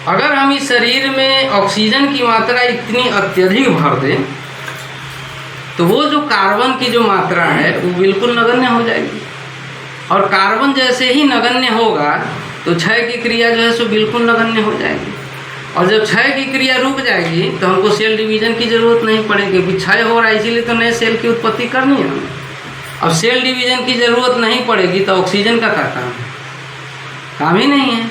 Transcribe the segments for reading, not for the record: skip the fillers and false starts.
अगर हम इस शरीर में ऑक्सीजन की मात्रा इतनी अत्यधिक भर दें तो वो जो कार्बन की जो मात्रा है वो बिल्कुल नगण्य हो जाएगी। और कार्बन जैसे ही नगण्य होगा तो क्षय की क्रिया जो है सो बिल्कुल नगण्य हो जाएगी। और जब क्षय की क्रिया रुक जाएगी तो हमको सेल डिवीजन की ज़रूरत नहीं पड़ेगी, क्योंकि क्षय हो रहा है इसीलिए तो नए सेल की उत्पत्ति करनी है हमें। अब सेल डिवीजन की ज़रूरत नहीं पड़ेगी तो ऑक्सीजन का क्या काम है? काम ही नहीं है।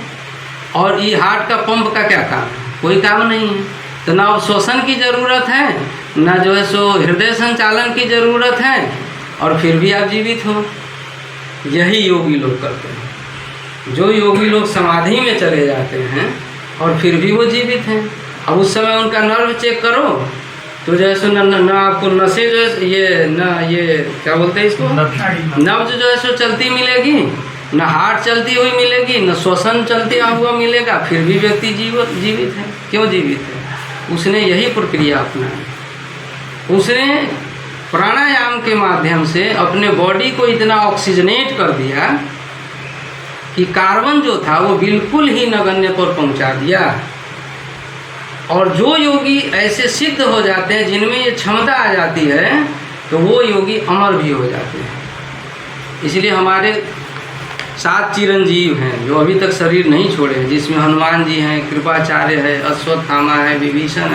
और ये हार्ट का पंप का क्या काम है? कोई काम नहीं है। तो ना अवशोषण की ज़रूरत है, ना जो है सो हृदय संचालन की ज़रूरत है, और फिर भी आप जीवित हो। यही योगी लोग करते हैं। जो योगी लोग समाधि में चले जाते हैं और फिर भी वो जीवित हैं। अब उस समय उनका नर्व चेक करो तो जो है सो न आपको नसें जो है ये क्या बोलते हैं इसको, नब्ज जो है सो चलती मिलेगी, न हार्ट चलती हुई मिलेगी, न श्वसन चलती हुआ मिलेगा, फिर भी व्यक्ति जीवित है। क्यों जीवित है? उसने यही प्रक्रिया अपनाई। उसने प्राणायाम के माध्यम से अपने बॉडी को इतना ऑक्सीजनेट कर दिया कि कार्बन जो था वो बिल्कुल ही नगण्य पर पहुंचा दिया। और जो योगी ऐसे सिद्ध हो जाते हैं, जिनमें ये क्षमता आ जाती है, तो वो योगी अमर भी हो जाते हैं। इसलिए हमारे 7 चिरंजीव हैं जो अभी तक शरीर नहीं छोड़े हैं, जिसमें हनुमान जी हैं, कृपाचार्य है, अश्वत्थामा है, विभीषण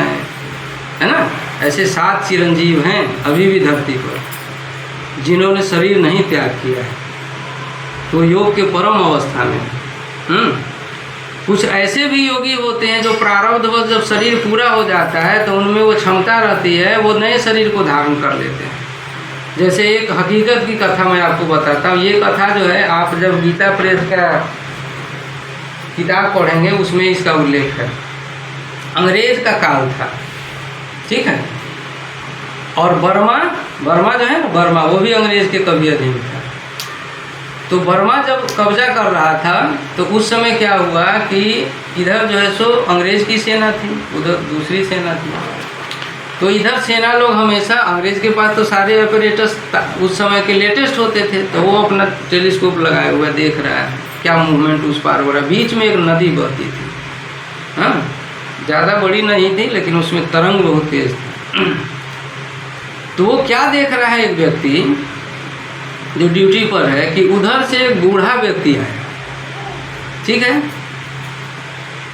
है ना। ऐसे 7 चिरंजीव हैं अभी भी धरती पर, जिन्होंने शरीर नहीं त्याग किया है, तो योग के परम अवस्था में। कुछ ऐसे भी योगी होते हैं जो प्रारब्धवश जब शरीर पूरा हो जाता है तो उनमें वो क्षमता रहती है, वो नए शरीर को धारण कर लेते हैं। जैसे एक हकीकत की कथा मैं आपको बताता हूँ। ये कथा जो है, आप जब गीता प्रेस का किताब पढ़ेंगे उसमें इसका उल्लेख है। अंग्रेज का काल था, ठीक है। और बर्मा जो है ना, बर्मा, वो भी अंग्रेज के कब्जे अधीन था। तो बर्मा जब कब्जा कर रहा था तो उस समय क्या हुआ कि इधर जो है सो अंग्रेज की सेना थी, उधर दूसरी सेना थी। तो इधर सेना लोग हमेशा, अंग्रेज के पास तो सारे ऑपरेटर्स उस समय के लेटेस्ट होते थे, तो वो अपना टेलीस्कोप लगाए हुआ देख रहा है क्या मूवमेंट उस पार हो रहा है। बीच में एक नदी बहती थी, हाँ, ज़्यादा बड़ी नहीं थी लेकिन उसमें तरंग बहुत तेज था। तो वो क्या देख रहा है, एक व्यक्ति जो ड्यूटी पर है, कि उधर से एक बूढ़ा व्यक्ति है, ठीक है,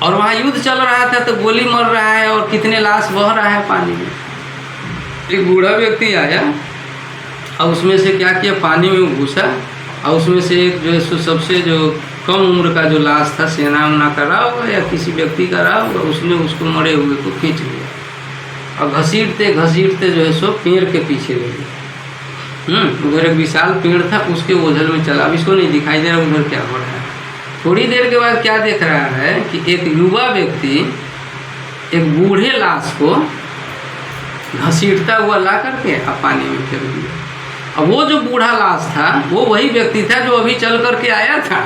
और वहाँ युद्ध चल रहा था तो गोली मर रहा है और कितने लाश बह रहा है पानी में। एक बूढ़ा व्यक्ति आया और उसमें से क्या किया, पानी में घुसा, और उसमें से एक जो है सबसे जो कम उम्र का जो लाश था, सेना उना का रहा होगा या किसी व्यक्ति का रहा होगा, उसने उसको मरे हुए को खींच लिया और घसीटते घसीटते जो है सो पेड़ के पीछे ले गया। उधर एक विशाल पेड़ था, उसके ओझल में चला। अब इसको नहीं दिखाई दे रहा उधर क्या हो रहा है। थोड़ी देर के बाद क्या देख रहा है कि एक युवा व्यक्ति एक बूढ़े लाश को घसीटता हुआ ला करके अब पानी में फेंक दिया। अब वो जो बूढ़ा लाश था वो वही व्यक्ति था जो अभी चल करके आया था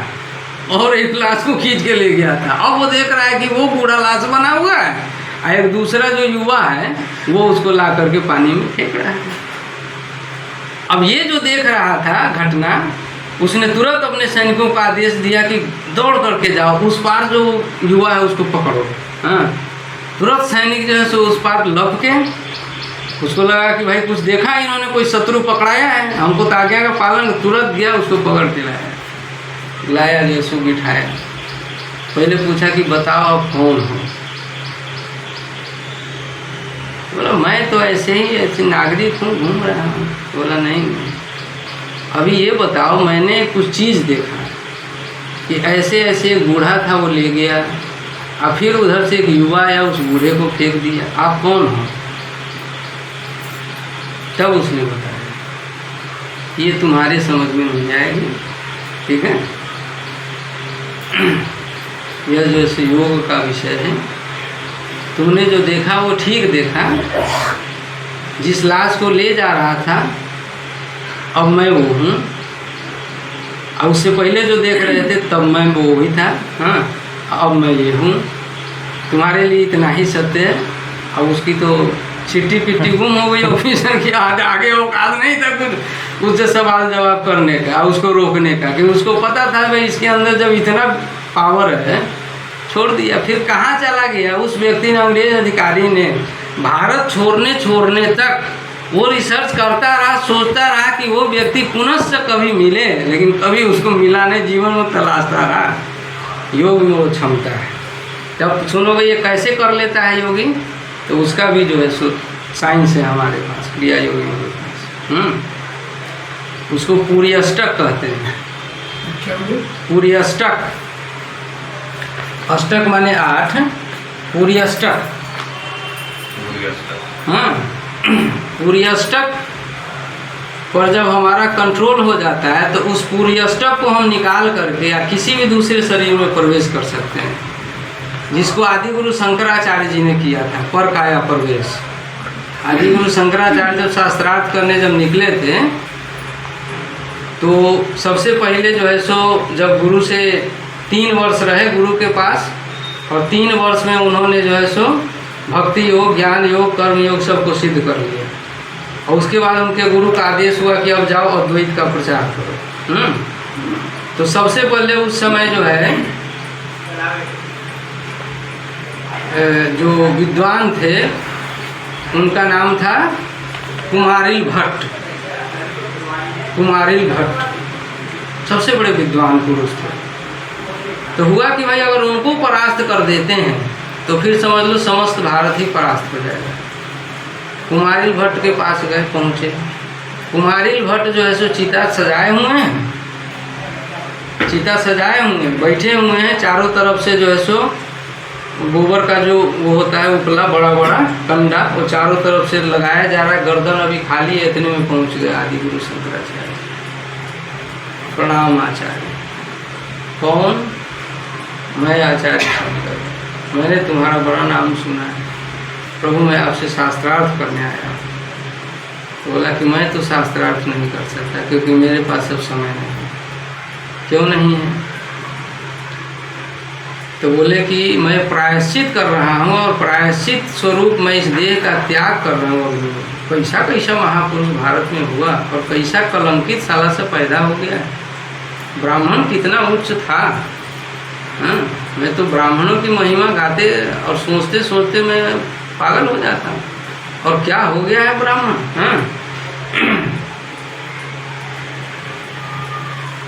और एक लाश को खींच के ले गया था। अब वो देख रहा है कि वो बूढ़ा लाश बना हुआ है और एक दूसरा जो युवा है वो उसको ला करके पानी में फेंक रहा है। अब ये जो देख रहा था घटना, उसने तुरंत अपने सैनिकों को आदेश दिया कि दौड़ करके जाओ, उस पार जो युवा है उसको पकड़ो। हाँ, तुरंत सैनिक जो है सो उस पार लप के, उसको लगा कि भाई कुछ देखा इन्होंने, कोई शत्रु पकड़ाया है, हमको तो आज्ञा का पालन। तुरंत गया, उसको पकड़ के लाया जो सो बिठाया। पहले पूछा कि बताओ आप कौन हो? बोला मैं तो ऐसे ही ऐसे नागरिक हूँ, घूम रहा हूँ। बोला नहीं, अभी ये बताओ, मैंने कुछ चीज़ देखा कि ऐसे ऐसे एक बूढ़ा था वो ले गया और फिर उधर से एक युवा आया उस बूढ़े को फेंक दिया, आप कौन हो? तब उसने बताया ये तुम्हारे समझ में नहीं आएगी, ठीक है। यह जो ऐसे योग का विषय है, तुमने जो देखा वो ठीक देखा। जिस लाश को ले जा रहा था अब मैं वो हूँ, और उससे पहले जो देख रहे थे तब मैं वो ही था। हाँ, अब मैं ये हूँ। तुम्हारे लिए इतना ही सत्य है। अब उसकी तो चिट्ठी पिट्टी गुम हो गई ऑफिसर की, आगे औकात नहीं था कुछ उससे सवाल जवाब करने का, उसको रोकने का, कि उसको पता था भाई इसके अंदर जब इतना पावर है छोड़ दिया। फिर कहाँ चला गया उस व्यक्ति ने, अंग्रेज अधिकारी ने? भारत छोड़ने तक वो रिसर्च करता रहा, सोचता रहा कि वो व्यक्ति पुनः कभी मिले, लेकिन कभी उसको मिला नहीं, जीवन में तलाशता रहा। योग में वो क्षमता है। जब सुनोगे ये कैसे कर लेता है योगी, तो उसका भी जो है साइंस है हमारे पास, क्रिया योगी के पास। उसको पूरी अष्टक कहते हैं। पूरी अष्टक, अष्टक माने 8, पूरी अष्टक। हाँ, पूरी अष्टक पर जब हमारा कंट्रोल हो जाता है तो उस पूरी अष्टक को हम निकाल करके या किसी भी दूसरे शरीर में प्रवेश कर सकते हैं, जिसको आदि गुरु शंकराचार्य जी ने किया था, पर काया प्रवेश। आदि गुरु शंकराचार्य जब शास्त्रार्थ करने जब निकले थे, तो सबसे पहले जो है जब गुरु से 3 वर्ष रहे गुरु के पास, और 3 वर्ष में उन्होंने जो है भक्ति योग, ज्ञान योग, कर्म योग सबको सिद्ध कर लिया। और उसके बाद उनके गुरु का आदेश हुआ कि अब जाओ अद्वैत का प्रचार करो। तो सबसे पहले उस समय जो है जो विद्वान थे उनका नाम था कुमारिल भट्ट। कुमारिल भट्ट सबसे बड़े विद्वान पुरुष थे। तो हुआ कि भाई अगर उनको परास्त कर देते हैं तो फिर समझ लो समस्त भारत ही परास्त हो जाएगा। कुमारिल भट्ट के पास गए, पहुँचे। कुमारिल भट्ट जो है चिता सजाए हुए हैं, चिता सजाए हुए हैं, बैठे हुए हैं। चारों तरफ से जो है गोबर का जो वो होता है उपला, बड़ा बड़ा कंडा, वो चारों तरफ से लगाया जा रहा है। गर्दन अभी खाली है, इतने में पहुँच गए आदि गुरु शंकराचार्य। प्रणाम आचार्य। कौन? मैं आचार्य शंकर, मैंने तुम्हारा बड़ा नाम सुना है प्रभु, मैं आपसे शास्त्रार्थ करने आया। तो बोला कि मैं तो शास्त्रार्थ नहीं कर सकता क्योंकि मेरे पास अब समय नहीं है। क्यों नहीं है? तो बोले कि मैं प्रायश्चित कर रहा हूँ और प्रायश्चित स्वरूप मैं इस देह का त्याग कर रहा हूँ। कैसा कैसा महापुरुष भारत में हुआ और कैसा कलंकित साला से पैदा हो गया। ब्राह्मण कितना उच्च था। हाँ, मैं तो ब्राह्मणों की महिमा गाते और सोचते सोचते मैं पागल हो जाता हूँ। और क्या हो गया है ब्राह्मण। हाँ,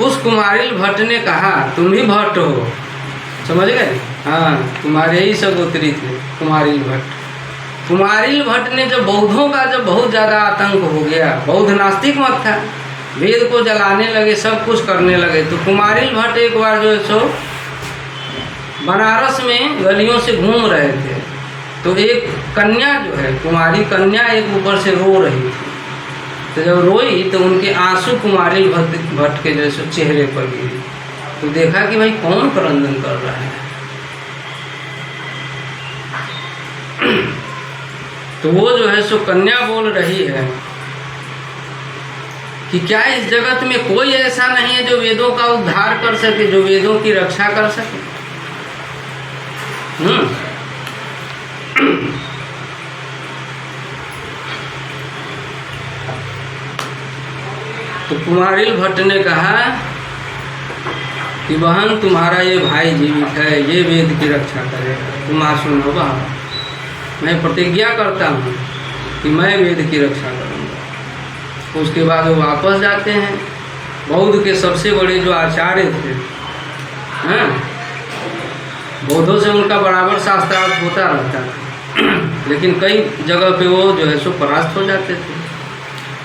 उस कुमारिल भट्ट ने कहा तुम ही भट्ट हो, समझ गए? हाँ, तुम्हारे ही सगोत्री थे कुमारिल भट्ट। कुमारिल भट्ट ने जब बौद्धों का जब बहुत ज़्यादा आतंक हो गया, बौद्ध नास्तिक मत था, वेद को जलाने लगे, सब कुछ करने लगे। तो कुमारिल भट्ट एक बार जो है बनारस में गलियों से घूम रहे थे, तो एक कन्या जो है कुमारी कन्या एक ऊपर से रो रही थी। तो जब रोई तो उनके आंसू कुमारिल भट्ट के जैसे चेहरे पर गिरी। तो देखा कि भाई कौन क्रंदन कर रहा है। तो वो जो है कन्या बोल रही है कि क्या इस जगत में कोई ऐसा नहीं है जो वेदों का उद्धार कर सके, जो वेदों की रक्षा कर सके। तो कुमारिल भट्ट ने कहा कि बहन तुम्हारा ये भाई जीवित है, ये वेद की रक्षा करेगा, तुम आसुन हो। मैं प्रतिज्ञा करता हूँ कि मैं वेद की रक्षा करूँगा। उसके बाद वो वापस जाते हैं। बौद्ध के सबसे बड़े जो आचार्य थे, हाँ, बौद्धों से उनका बराबर शास्त्रार्थ होता रहता था, लेकिन कई जगह पे वो जो है परास्त हो जाते थे।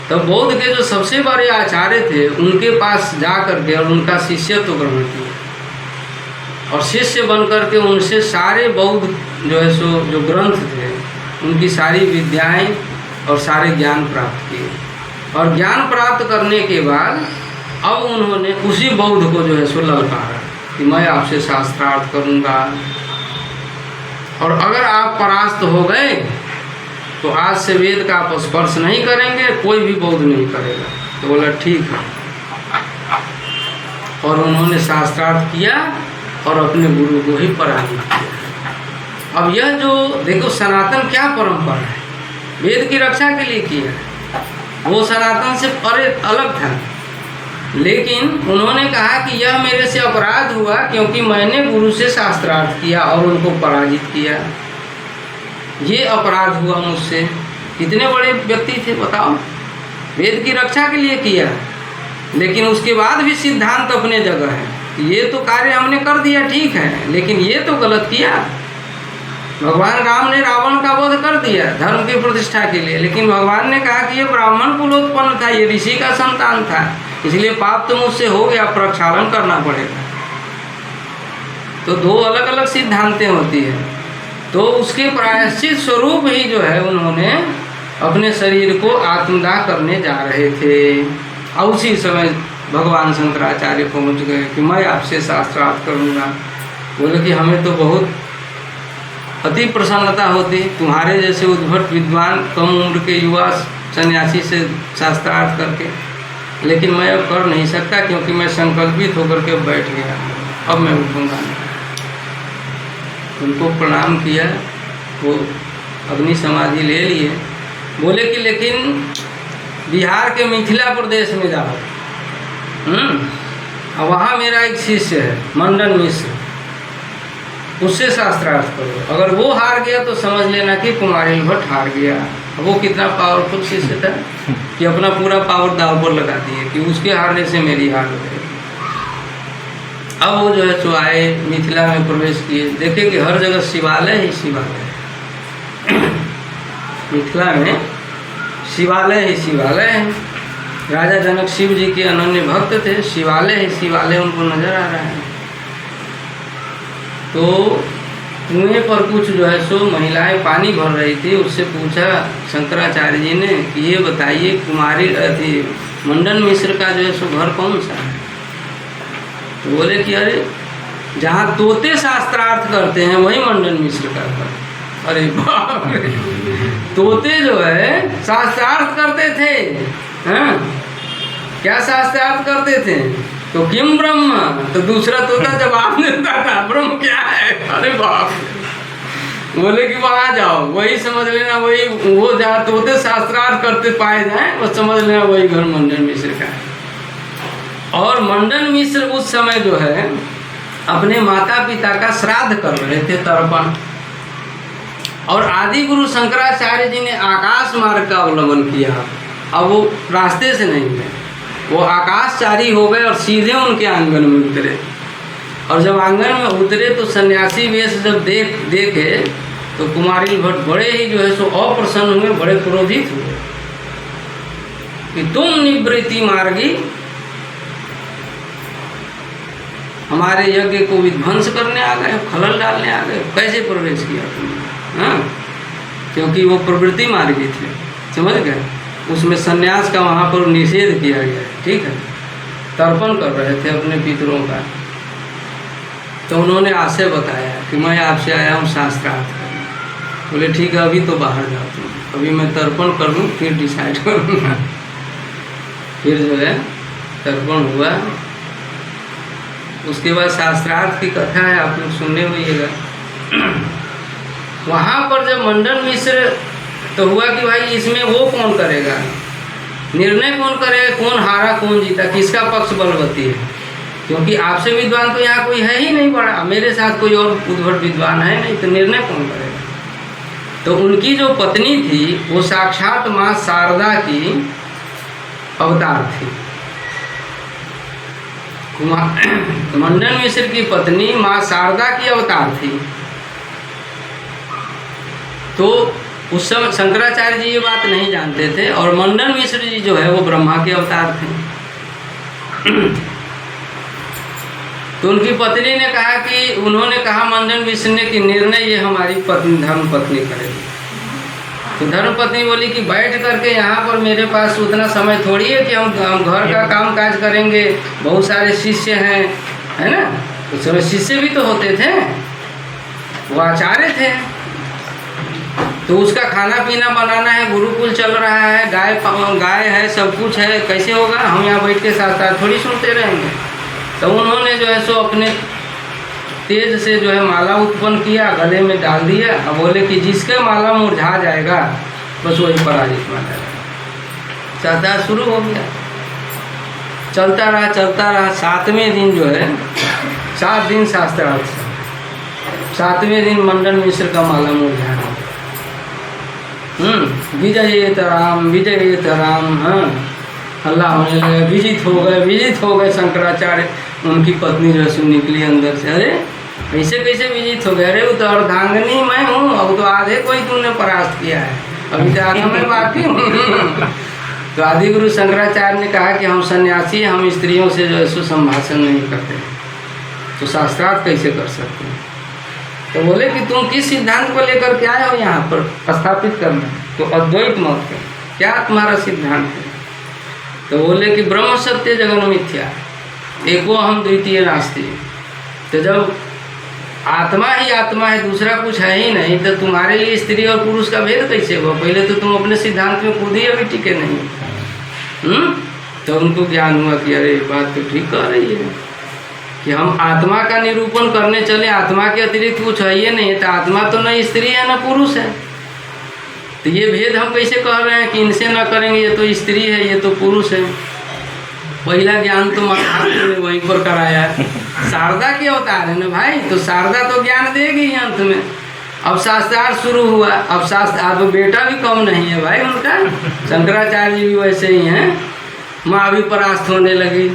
तब बौद्ध के जो सबसे बड़े आचार्य थे उनके पास जा करके और उनका शिष्यत्व ग्रहण किया और शिष्य बन करके उनसे सारे बौद्ध जो है जो ग्रंथ थे उनकी सारी विद्याएं और सारे ज्ञान प्राप्त किए। और ज्ञान प्राप्त करने के बाद अब उन्होंने उसी बौद्ध को जो है ललकारा कि मैं आपसे शास्त्रार्थ करूँगा, और अगर आप परास्त हो गए तो आज से वेद का आप स्पर्श नहीं करेंगे, कोई भी बौद्ध नहीं करेगा। तो बोला ठीक है। और उन्होंने शास्त्रार्थ किया और अपने गुरु को ही पराजित किया। अब यह जो देखो सनातन क्या परंपरा है, वेद की रक्षा के लिए किया, वो सनातन से अलग था। लेकिन उन्होंने कहा कि यह मेरे से अपराध हुआ क्योंकि मैंने गुरु से शास्त्रार्थ किया और उनको पराजित किया। ये अपराध हुआ मुझसे। कितने बड़े व्यक्ति थे बताओ, वेद की रक्षा के लिए किया, लेकिन उसके बाद भी सिद्धांत अपने जगह है। ये तो कार्य हमने कर दिया ठीक है, लेकिन ये तो गलत किया। भगवान राम ने रावण का वध कर दिया धर्म की प्रतिष्ठा के लिए, लेकिन भगवान ने कहा कि ये ब्राह्मण कुलोत्पन्न था, ये ऋषि का संतान था, इसलिए पाप तो मुझसे हो गया, प्रक्षालन करना पड़ेगा। तो दो अलग अलग सिद्धांतें होती है। तो उसके प्रायश्चित स्वरूप ही जो है उन्होंने अपने शरीर को आत्मदाह करने जा रहे थे। और उसी समय भगवान शंकराचार्य पहुंच गए कि मैं आपसे शास्त्रार्थ करूँगा। बोले कि हमें तो बहुत अति प्रसन्नता होती तुम्हारे जैसे उद्भट विद्वान कम उम्र के युवा सन्यासी से शास्त्रार्थ करके, लेकिन मैं अब कर नहीं सकता क्योंकि मैं संकल्पित होकर के बैठ गया, अब मैं उठूँगा नहीं। उनको प्रणाम किया, वो अग्नि समाधि ले लिए। बोले कि लेकिन बिहार के मिथिला प्रदेश में जाओ, और वहाँ मेरा एक शिष्य है मंडन मिश्र, उससे शास्त्रार्थ करो। अगर वो हार गया तो समझ लेना कि कुमारिल भट्ट हार गया। वो कितना पावरफुल शिष्य था कि अपना पूरा पावर दाव पर लगा दिए कि उसके हारने से मेरी हार हो गई। अब वो जो है सो आए, मिथिला में प्रवेश किए, देखे कि हर जगह शिवालय ही शिवालय मिथिला में शिवालय ही शिवालय है। राजा जनक शिव जी के अनन्य भक्त थे, शिवालय ही शिवालय उनको नजर आ रहा है। तो कुएं पर कुछ जो है सो महिलाएं पानी भर रही थी, उससे पूछा शंकराचार्य जी ने कि ये बताइए कुमारी थी मंडन मिश्र का जो है सो घर कौन सा है। तो बोले कि अरे जहाँ तोते शास्त्रार्थ करते हैं वही मंडन मिश्र का घर। अरे बाप रे, तोते जो है शास्त्रार्थ करते थे। हाँ, क्या शास्त्रार्थ करते थे? तो किम ब्रह्म, तो दूसरा तोता जवाब देता था ब्रह्म क्या है। अरे बाप, बोले कि वहाँ जाओ, वही समझ लेना, वही वो जहाँ तोते शास्त्रार्थ करते पाए जाए वो समझ लेना वही घर मंडन मिश्र का है। और मंडन मिश्र उस समय जो है अपने माता पिता का श्राद्ध कर रहे थे, तर्पण। और आदि गुरु शंकराचार्य जी ने आकाश मार्ग का अवलंबन किया। अब वो रास्ते से नहीं गए, वो आकाशचारी हो गए और सीधे उनके आंगन में उतरे। और जब आंगन में उतरे तो सन्यासी वेश जब देखे तो कुमारिल भट्ट बड़े ही जो है सो अप्रसन्न हुए, बड़े क्रोधित हुए कि तुम निवृत्ति मार्गी हमारे यज्ञ को विध्वंस करने आ गए, खलल डालने आ गए, कैसे प्रवेश किया तुमने? हाँ, क्योंकि वो प्रवृत्ति मार्गी थे, समझ गए। उसमें सन्यास का वहाँ पर निषेध किया गया है, ठीक है। तर्पण कर रहे थे अपने पितरों का। तो उन्होंने आशय बताया कि मैं आपसे आया हूँ शास्त्रार्थ करने। बोले ठीक है, अभी तो बाहर जाओ तुम, अभी मैं तर्पण कर लूँ फिर डिसाइड करूँगा। फिर जो है तर्पण हुआ, उसके बाद शास्त्रार्थ की कथा है, आप लोग सुनने होइएगा। वहाँ पर जब मंडन मिश्र तो हुआ कि भाई इसमें वो कौन करेगा, निर्णय कौन करेगा, कौन हारा कौन जीता, किसका पक्ष बलवती है, क्योंकि आपसे विद्वान तो यहाँ कोई है ही नहीं बड़ा, मेरे साथ कोई और उद्भट विद्वान है नहीं, तो निर्णय कौन करेगा। तो उनकी जो पत्नी थी वो साक्षात माँ शारदा की अवतार थी। मंडन मिश्र की पत्नी माँ शारदा की अवतार थी। तो उस समय शंकराचार्य जी ये बात नहीं जानते थे, और मंडन मिश्र जी जो है वो ब्रह्मा के अवतार थे। तो उनकी पत्नी ने कहा कि उन्होंने कहा मंडन मिश्र ने कि निर्णय ये हमारी पत्नी धर्म पत्नी करेगी। तो धर्म पत्नी बोली कि बैठ करके यहाँ पर मेरे पास उतना समय थोड़ी है कि हम घर का काम काज करेंगे, बहुत सारे शिष्य हैं, है ना। उस समय शिष्य भी तो होते थे, वो आचार्य थे, तो उसका खाना पीना बनाना है, गुरुकुल चल रहा है, गाय है, सब कुछ है, कैसे होगा, हम यहाँ बैठ के साथ साथ थोड़ी सुनते रहेंगे। तो उन्होंने जो है सो अपने तेज से जो है माला उत्पन्न किया, गले में डाल दिया, और बोले कि जिसका माला मुरझा जाएगा बस वही पराजित माना जाएगा। शास्त्रार्थ शुरू हो गया। चलता रहा। 7वें दिन जो है, 7 दिन शास्त्रार्थ, 7वें दिन मंडन मिश्र का माला मुरझाया। विजयेत राम, हाँ हल्ला होने लगा, विजित हो गए शंकराचार्य। उनकी पत्नी जो है निकली अंदर से, अरे ऐसे कैसे विजित हो गए? अरे वो तो अर्धांगिनी मैं हूँ, अब तो आधे कोई तुमने परास्त किया है, अभी तो आधा मैं बाकी हूँ। तो आदि गुरु शंकराचार्य ने कहा कि हम सन्यासी हैं, हम स्त्रियों से जो है संभाषण नहीं करते, तो शास्त्रार्थ कैसे कर सकते हैं? तो बोले कि तुम किस सिद्धांत को लेकर के आए हो यहाँ पर स्थापित करना? तो अद्वैत मत है, क्या तुम्हारा सिद्धांत है? तो बोले कि ब्रह्म सत्य जगन मिथ्या, एको हम द्वितीय नास्ति। तो जब आत्मा ही आत्मा है, दूसरा कुछ है ही नहीं, तो तुम्हारे लिए स्त्री और पुरुष का भेद कैसे हुआ? पहले तो तुम अपने सिद्धांत में खुद ही अभी टिके नहीं। तो उनको ज्ञान हुआ कि अरे बात तो ठीक कह रही है कि हम आत्मा का निरूपण करने चले, आत्मा के अतिरिक्त कुछ है ही नहीं है, तो आत्मा तो न स्त्री है न पुरुष है, तो ये भेद हम कैसे कह रहे हैं कि इनसे न करेंगे, ये तो स्त्री है ये तो पुरुष है? पहला ज्ञान तो महात्मा ने वहीं पर कराया है, शारदा के अवतार है ना भाई, तो शारदा तो ज्ञान देगी अंत में। अब शास्त्रार्थ शुरू हुआ, अब शास्त्र बेटा भी कम नहीं है भाई उनका, शंकराचार्य जी भी वैसे ही हैं, माँ भी परास्त होने लगी,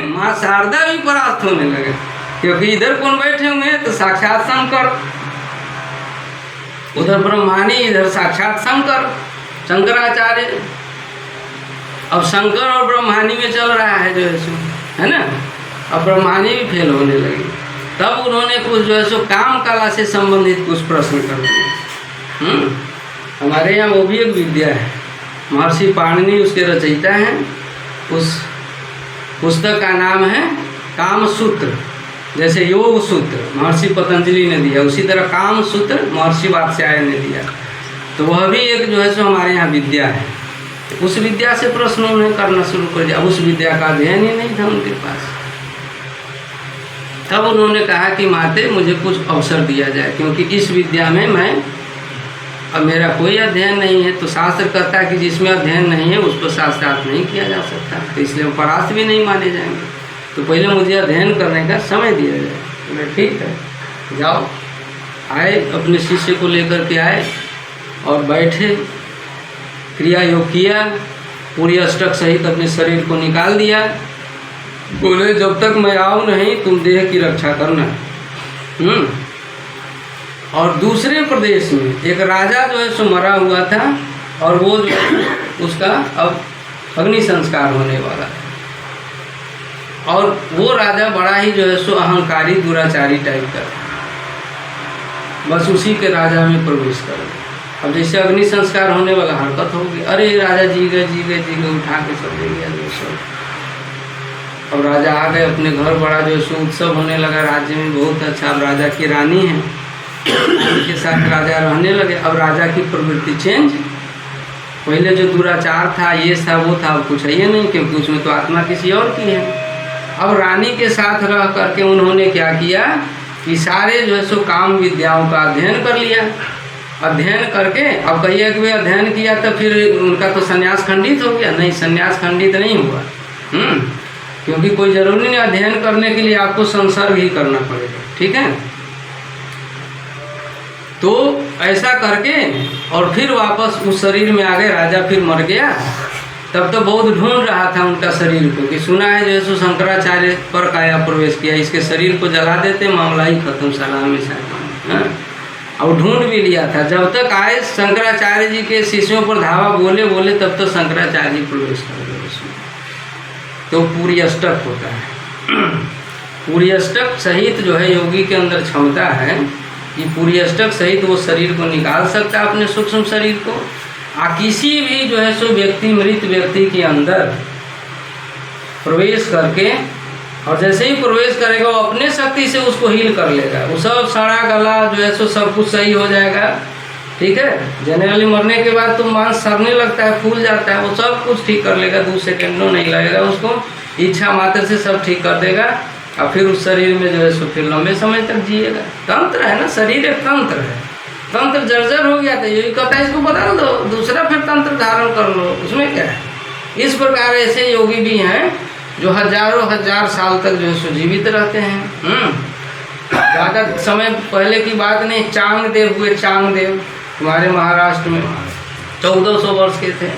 माँ शारदा भी परास्त होने लगे, क्योंकि इधर कौन बैठे हुए हैं? तो साक्षात शंकर, उधर ब्रह्मानी, इधर साक्षात शंकराचार्य। अब शंकर और ब्रह्मानी में चल रहा है जो है ना, अब ब्रह्मानी भी फेल होने लगी। तब उन्होंने कुछ जो है सो काम कला से संबंधित कुछ प्रश्न कर दिए। हमारे यहाँ वो भी एक विद्या है, महर्षि पाणिनि उसके रचयिता हैं, उस पुस्तक का नाम है काम सूत्र। जैसे योग सूत्र महर्षि पतंजलि ने दिया, उसी तरह काम सूत्र महर्षि वात्स्यायन ने दिया। तो वह भी एक जो है सो हमारे यहाँ विद्या है। उस विद्या से प्रश्न उन्हें करना शुरू कर दिया, उस विद्या का अध्ययन ही नहीं था उनके पास। तब उन्होंने कहा कि माते मुझे कुछ अवसर दिया जाए, क्योंकि इस विद्या में अब मेरा कोई अध्ययन नहीं है। तो शास्त्र कहता है कि जिसमें अध्ययन नहीं है उस पर शास्त्रार्थ नहीं किया जा सकता, तो इसलिए हम परास्त भी नहीं माने जाएंगे, तो पहले मुझे अध्ययन करने का समय दिया जाए। तो ठीक है जाओ। आए, अपने शिष्य को लेकर के आए और बैठे, क्रिया योग किया, पूरी अष्टक सहित अपने शरीर को निकाल दिया। बोले जब तक मैं आऊँ नहीं तुम देह की रक्षा करना। और दूसरे प्रदेश में एक राजा जो है सो मरा हुआ था, और वो जो उसका अब अग्नि संस्कार होने वाला था, और वो राजा बड़ा ही जो है सो अहंकारी दुराचारी टाइप का था, बस उसी के राजा में प्रवेश कर। अब जैसे अग्नि संस्कार होने वाला हरकत होगी, अरे राजा जी गए उठा के सब ले गया जो सब। अब राजा आ गए अपने घर, बड़ा जो है उत्सव होने लगा राज्य में, बहुत अच्छा। अब राजा की रानी है, उनके साथ राजा रहने लगे। अब राजा की प्रवृत्ति चेंज, पहले जो दुराचार था ये था वो था, अब कुछ है ये नहीं, क्योंकि उसमें तो आत्मा किसी और की है। अब रानी के साथ रह करके उन्होंने क्या किया कि सारे जो है सो काम विद्याओं का अध्ययन कर लिया। अध्ययन करके अब कहिए कि वे अध्ययन किया तो फिर उनका तो संन्यास खंडित हो गया? नहीं, संन्यास खंडित नहीं हुआ। क्योंकि कोई जरूरी नहीं, अध्ययन करने के लिए आपको संसर्ग ही करना पड़ेगा, ठीक है। तो ऐसा करके और फिर वापस उस शरीर में आ गए। राजा फिर मर गया, तब तो बहुत ढूंढ रहा था उनका शरीर को, कि सुना है जो है शंकराचार्य पर काया प्रवेश किया, इसके शरीर को जला देते मामला ही खत्म साला हमेशा। और ढूंढ भी लिया था, जब तक आए शंकराचार्य जी के शिष्यों पर धावा बोले तब तो शंकराचार्य जी प्रवेश कर गए उसमें। तो पूरी अष्टक होता है, पूरी अष्टक सहित जो है योगी के अंदर क्षमता है कि पूरी अष्टक सहित वो शरीर को निकाल सकता है, अपने सूक्ष्म शरीर को। किसी भी जो है सो व्यक्ति, मृत व्यक्ति के अंदर प्रवेश करके, और जैसे ही प्रवेश करेगा वो अपने शक्ति से उसको हील कर लेगा। वो सब सड़ा गला जो है सो सब कुछ सही हो जाएगा, ठीक है। जनरली मरने के बाद तो मांस सड़ने लगता है, फूल जाता है, वो सब कुछ ठीक कर लेगा, 2 सेकंडों नहीं लगेगा उसको, इच्छा मात्र से सब ठीक कर देगा। और फिर उस शरीर में जो है सो फिर लंबे समय तक जिएगा। तंत्र है ना, शरीर एक तंत्र है। तंत्र जर्जर हो गया था, यही कहता है इसको बदल दो, दूसरा फिर तंत्र धारण कर लो, उसमें क्या है। इस प्रकार ऐसे योगी भी हैं जो हजारों हजार साल तक जो है जीवित रहते हैं। ज़्यादा समय पहले की बात नहीं, चांग देव हुए, चांग देव हमारे महाराष्ट्र में 1400 वर्ष के थे,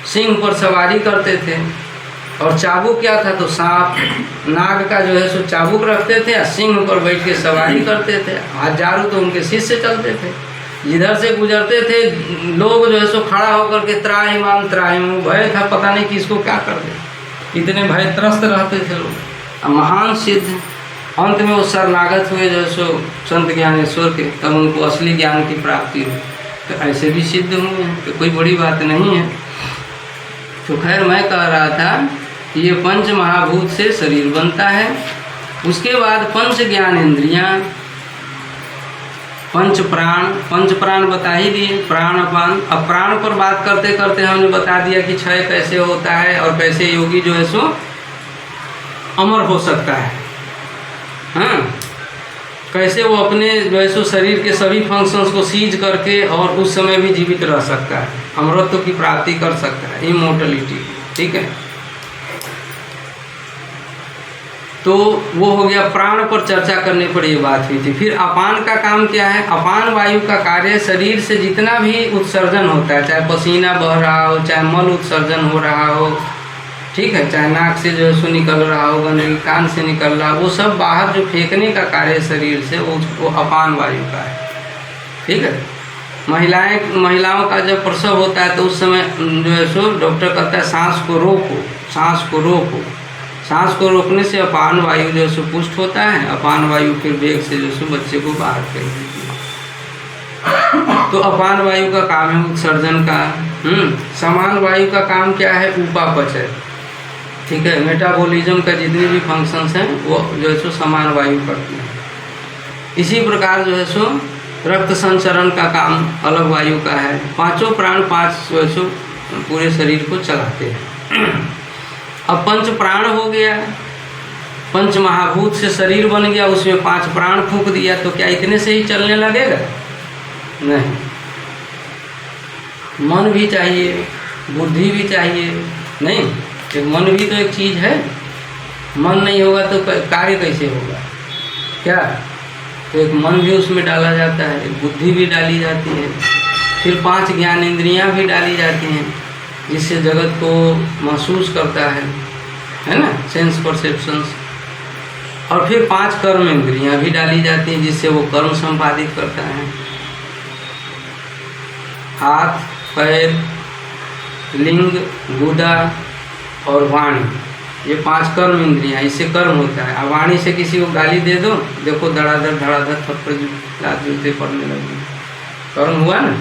सिंह पर सवारी करते थे और चाबुक क्या था तो सांप नाग का जो है सो चाबुक रखते थे और सिंह पर बैठ के सवारी करते थे। हजारों तो उनके शिष्य चलते थे, जिधर से गुजरते थे लोग जो है सो खड़ा होकर के त्राहिमाम त्राहिमाम, भय था पता नहीं किसको क्या कर दे, इतने भय त्रस्त रहते थे लोग। महान सिद्ध अंत में वो शरणागत हुए जो है सो संत ज्ञानेश्वर के, तब उनको असली ज्ञान की प्राप्ति हुई। तो ऐसे भी सिद्ध हुए हैं, तो कोई बड़ी बात नहीं है। तो खैर मैं कह रहा था कि ये पंच महाभूत से शरीर बनता है, उसके बाद पंच ज्ञानेंद्रियाँ, पंच प्राण बता ही दिए, प्राण अपान। अब प्राण पर बात करते करते हमने बता दिया कि क्षय कैसे होता है और कैसे योगी जो है सो अमर हो सकता है। हाँ, कैसे वो अपने जो है सो शरीर के सभी फंक्शंस को सीज करके और उस समय भी जीवित रह सकता है, अमरत्व की प्राप्ति कर सकता है, इमोर्टलिटी। ठीक है, तो वो हो गया प्राण पर चर्चा करने पर ये बात हुई थी। फिर अपान का काम क्या है? अपान वायु का कार्य शरीर से जितना भी उत्सर्जन होता है, चाहे पसीना बह रहा हो, चाहे मल उत्सर्जन हो रहा हो, ठीक है, चाहे नाक से जो है सो निकल रहा हो, गंदगी कान से निकल रहा, वो सब बाहर जो फेंकने का कार्य शरीर से वो अपान वायु का है। ठीक है, महिलाओं का जब प्रसव होता है तो उस समय जो है सो डॉक्टर कहता है सांस को रोको, सांस को रोको। सांस को रोकने से अपान वायु जो है सो पुष्ट होता है, अपान वायु फिर वेग से जो है सो बच्चे को बाहर फेंक देती है। तो अपान वायु का काम है उत्सर्जन का। समान वायु का काम क्या है? उपापचय। ठीक है, मेटाबॉलिज्म का जितने भी फंक्शंस हैं वो जो है सो समान वायु करती है। इसी प्रकार जो है सो रक्त संचरण का काम अलग वायु का है। पांचों प्राण पांच जो है सो पूरे शरीर को चलाते हैं। अब पंच प्राण हो गया, पंच महाभूत से शरीर बन गया, उसमें पांच प्राण फूंक दिया, तो क्या इतने से ही चलने लगेगा? नहीं, मन भी चाहिए, बुद्धि भी चाहिए। नहीं, एक मन भी तो एक चीज़ है, मन नहीं होगा तो कार्य कैसे होगा? क्या? तो एक मन भी उसमें डाला जाता है, एक बुद्धि भी डाली जाती है, फिर पांच ज्ञानेंद्रियां भी डाली जाती हैं जिससे जगत को महसूस करता है ना, सेंस परसेप्शंस। और फिर पांच कर्म इंद्रियां भी डाली जाती हैं जिससे वो कर्म संपादित करता है। हाथ, पैर, लिंग, गुदा और वाणी, ये पांच कर्म इंद्रियां, इससे कर्म होता है। अब वाणी से किसी को गाली दे दो, देखो धड़ाधड़ धड़ाधड़ थप्पड़ जूते पड़ने लगे, कर्म हुआ ना,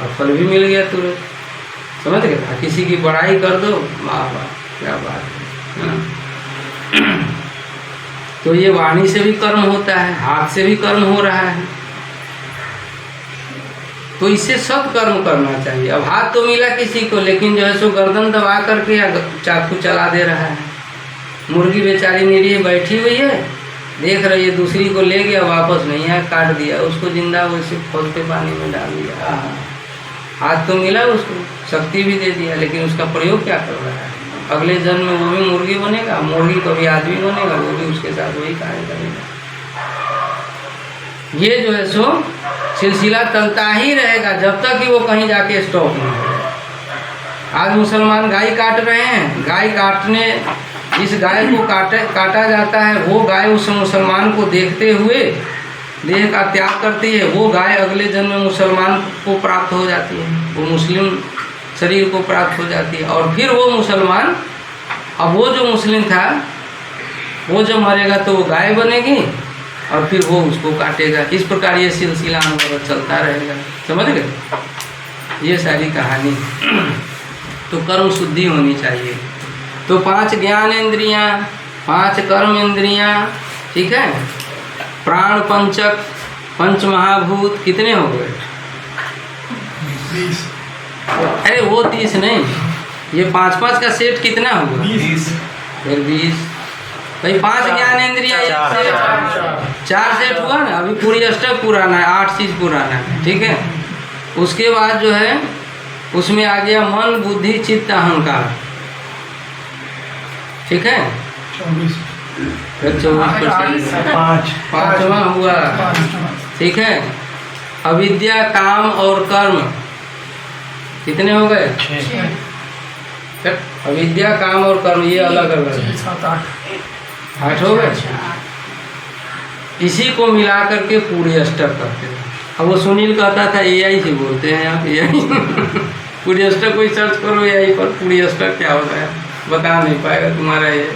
और फल भी मिल गया तुरंत। समझ गए? किसी की बड़ाई कर दो, वाह वाह क्या बात है। तो ये वाणी से भी कर्म होता है, हाथ से भी कर्म हो रहा है, तो इससे सत्कर्म करना चाहिए। अब हाथ तो मिला किसी को, लेकिन जो है सो गर्दन दबा करके या चाकू चला दे रहा है। मुर्गी बेचारी निरीह बैठी हुई है, देख रही है, दूसरी को ले गया, वापस नहीं आया, काट दिया उसको जिंदा, वैसे खोलते पानी में डाल दिया। हाथ तो मिला उसको, शक्ति भी दे दिया, लेकिन उसका प्रयोग क्या कर रहा है? अगले जन्म में वो भी मुर्गी बनेगा, मुर्गी कभी आदमी बनेगा, वो भी उसके साथ वही कार्य करेगा। ये जो है सो सिलसिला चलता ही रहेगा जब तक कि वो कहीं जाके स्टॉप नहीं हो। आज मुसलमान गाय काट रहे हैं, गाय काटने, जिस गाय को काटा जाता है वो गाय उस मुसलमान को देखते हुए देह का त्याग करती है, वो गाय अगले जन्म में मुसलमान को प्राप्त हो जाती है, वो मुस्लिम शरीर को प्राप्त हो जाती है। और फिर वो मुसलमान, अब वो जो मुस्लिम था वो जब मरेगा तो वो गाय बनेगी और फिर वो उसको काटेगा। इस प्रकार ये सिलसिला अनवरत चलता रहेगा। समझ गए? ये सारी कहानी। तो कर्म शुद्धि होनी चाहिए। तो पांच ज्ञान इंद्रियां, पांच कर्म इंद्रियां, ठीक है, प्राण पंचक, पंच महाभूत, कितने हो गए? 20। अरे वो 30 नहीं, ये 5-5 का सेट कितना होगा? 20। फिर 20 भाई, पांच ज्ञान इंद्रिया, चार सेट हुआ ना। अभी पूरी अष्टक पुराना है, 8 चीज पुराना है, ठीक है। उसके बाद जो है उसमें आ गया मन, बुद्धि, चित्त, अहंकार। ठीक है, 24 पांचवा हुआ। ठीक है, अविद्या, काम और कर्म कितने हो गए? 6। अविद्या, काम और कर्म ये अलग अलग 8 हो गए। इसी को मिला करके पूरी अष्टक करते हैं। अब वो सुनील कहता था AI से बोलते हैं आप, AI पूरी अष्टक कोई सर्च करो AI पर, पूरी अष्टक क्या होता है बता नहीं पाएगा तुम्हारा ये।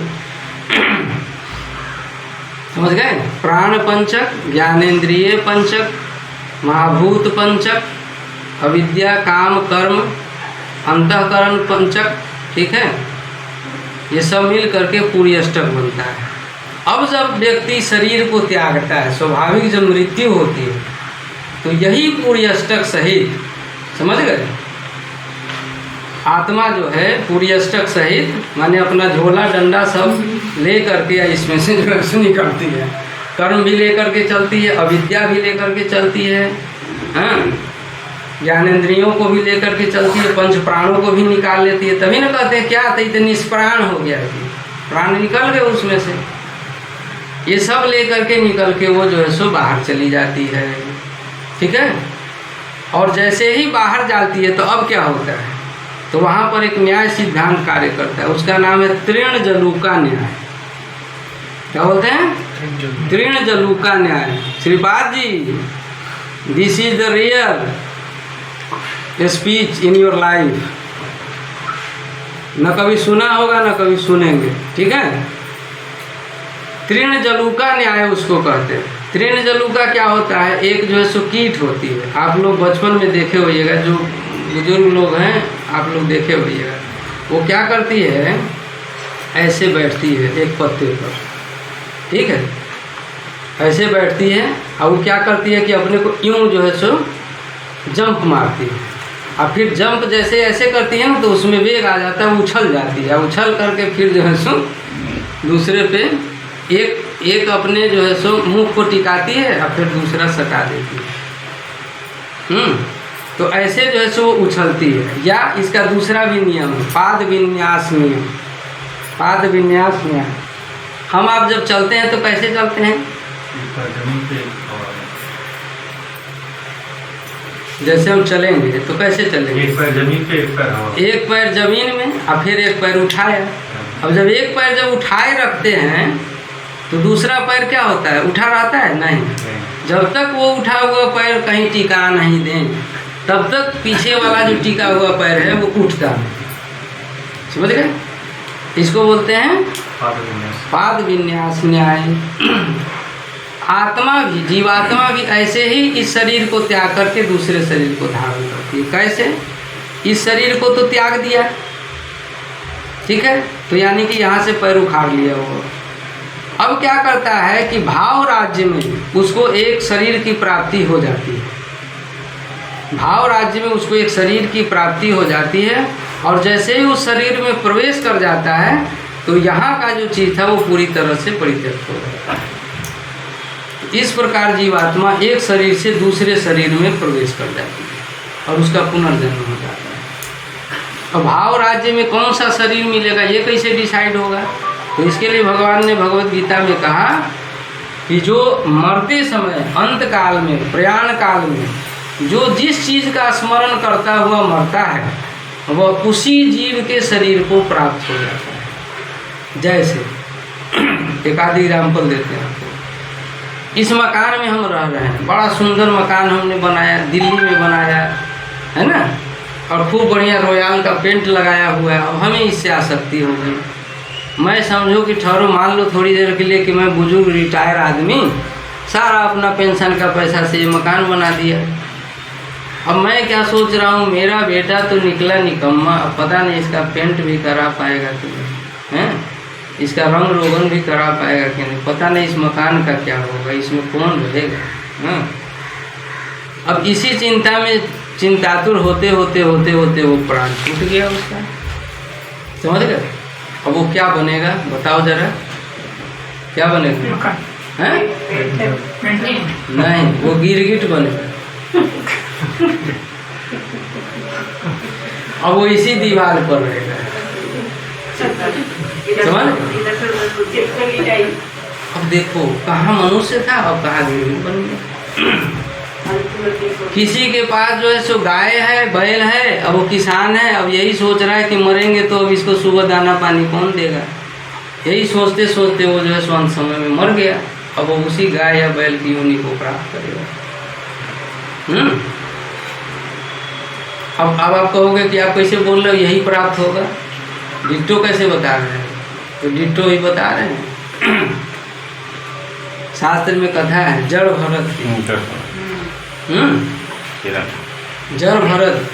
समझ गए? प्राण पंचक, ज्ञानेन्द्रिय पंचक, महाभूत पंचक, अविद्या, काम, कर्म, अंतःकरण पंचक। ठीक है, ये सब मिल करके पूरी अष्टक बनता है। अब जब व्यक्ति शरीर को त्यागता है, स्वाभाविक जब मृत्यु होती है, तो यही पूरी अष्टक सहित, समझ गए, आत्मा जो है पूरी अष्टक सहित माने अपना झोला डंडा सब ले करके इसमें से जो है निकलती है। कर्म भी लेकर के चलती है, अविद्या भी लेकर के चलती है, हाँ, ज्ञानेंद्रियों को भी लेकर के चलती है, पंच प्राणों को भी निकाल लेती है। तभी ना कहते हैं क्या था, इतने निष्प्राण हो गया, प्राण निकल गए उसमें से। ये सब लेकर के निकल के वो जो है सो बाहर चली जाती है। ठीक है, और जैसे ही बाहर जाती है तो अब क्या होता है, तो वहाँ पर एक न्याय सिद्धांत कार्य करता है, उसका नाम है तृण जलूका न्याय। क्या बोलते हैं? तृण जलूका न्याय। Shripad ji, this is the real speech in your life. न कभी सुना होगा न कभी सुनेंगे। ठीक है, तृण जलूका न्याय उसको कहते हैं। तृण जलूका क्या होता है, एक जो है सो कीट होती है, आप लोग बचपन में देखे होइएगा, जो बुजुर्ग लोग हैं आप लोग देखे होइएगा, वो क्या करती है, ऐसे बैठती है एक पत्ते पर। ठीक है, ऐसे बैठती है और वो क्या करती है कि अपने को यूं जो है सो जंप मारती है, और फिर जंप जैसे ऐसे करती है ना तो उसमें वेग आ जाता है, उछल जाती है, उछल करके फिर जो है सो दूसरे पे एक अपने जो है सो मुंह को टिकाती है और फिर दूसरा सटा देती है। तो ऐसे जो है सो उछलती है। या इसका दूसरा भी नियम है, पाद विन्यास नियम। पाद विन्यास नियम, हम आप जब चलते हैं तो कैसे चलते हैं, जैसे हम चलेंगे तो कैसे चलेंगे, एक पैर जमीन पे एक पैर जमीन में और फिर एक पैर उठाया। अब जब एक पैर जब उठाए रखते हैं तो दूसरा पैर क्या होता है, उठा रहता है नहीं। जब तक वो उठा हुआ पैर कहीं टिका नहीं दें तब तक पीछे वाला जो टिका हुआ पैर है वो उठता है। समझ गए? इसको बोलते हैं पाद विन्यास न्याय। आत्मा भी, जीवात्मा भी ऐसे ही इस शरीर को त्याग करके दूसरे शरीर को धारण करती है। कैसे? इस शरीर को तो त्याग दिया, ठीक है, तो यानी कि यहाँ से पैर उखाड़ लिया वो। अब क्या करता है कि भाव राज्य में उसको एक शरीर की प्राप्ति हो जाती है। भाव राज्य में उसको एक शरीर की प्राप्ति हो जाती है, और जैसे ही उस शरीर में प्रवेश कर जाता है तो यहाँ का जो चीज़ था वो पूरी तरह से परित्यक्त हो जाता है। इस प्रकार जीवात्मा एक शरीर से दूसरे शरीर में प्रवेश कर जाती है और उसका पुनर्जन्म हो जाता है। अब भाव राज्य में कौन सा शरीर मिलेगा ये कैसे डिसाइड होगा? तो इसके लिए भगवान ने भगवत गीता में कहा कि जो मरते समय अंत काल में, प्रयाण काल में जो जिस चीज़ का स्मरण करता हुआ मरता है वह उसी जीव के शरीर को प्राप्त हो जाता है। जैसे एक आदि एग्जाम्पल देते हैं आपको। इस मकान में हम रह रहे हैं, बड़ा सुंदर मकान हमने बनाया, दिल्ली में बनाया है ना, और खूब बढ़िया रॉयल का पेंट लगाया हुआ है। अब हमें इससे आसक्ति हो गई। मैं समझो कि ठहरो, मान लो थोड़ी देर के लिए कि मैं बुजुर्ग रिटायर आदमी सारा अपना पेंशन का पैसा से ये मकान बना दिया। अब मैं क्या सोच रहा हूँ, मेरा बेटा तो निकला निकम्मा, अब पता नहीं इसका पेंट भी करा पाएगा कि नहीं, हैं, इसका रंग रोगन भी करा पाएगा कि नहीं, पता नहीं इस मकान का क्या होगा, इसमें कौन रहेगा। हाँ, अब इसी चिंता में चिंतातुर होते होते होते होते वो प्राण छूट गया उसका। समझ गए? अब वो क्या बनेगा बताओ जरा, क्या बनेगा? हैं? नहीं, वो गिरगिट बनेगा। अब वो इसी दीवार पर रहेगा, समझ। अब देखो कहाँ मनुष्य था और कहाँ गिरगिट बन गया। किसी के पास जो है सो गाय है, बैल है, अब वो किसान है, अब यही सोच रहा है कि मरेंगे तो अब इसको सुबह दाना पानी कौन देगा। यही सोचते सोचते वो जो है सो अंत समय में मर गया। अब वो उसी गाय या बैल की योनि को प्राप्त करेगा। अब आप कहोगे कि आप कैसे बोल रहे हो यही प्राप्त होगा, डिट्टो कैसे बता रहे हैं? तो डिट्टो ही बता रहे हैं। शास्त्र में कथा है जड़ भरत की। जड़ भरत